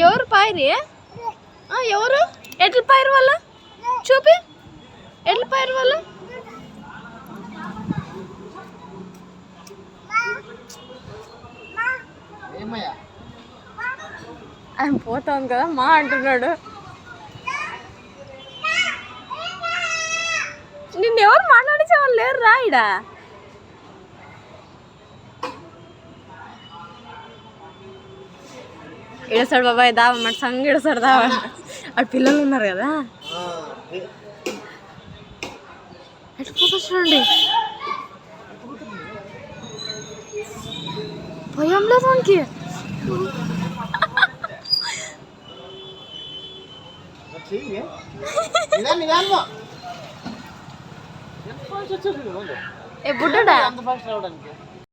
ఎవరు పాయరి? ఎవరు? ఎట్ల పాయరు వాళ్ళ? చూపి, ఎట్ల పాయరు వాళ్ళ? ఆయన పోతాను కదా మా అంటున్నాడు. నిన్నెవరు మాట్లాడించే వాళ్ళు లేరు రా ఇడ. ఇడసాడు బాబాయ్ దావమాట సంగ ఇడసాడు దావ. అటు పిల్లలు ఉన్నారు కదా ఎట్లా చూడండి. భయం లేదు మనకి. ఏ బుడ్డా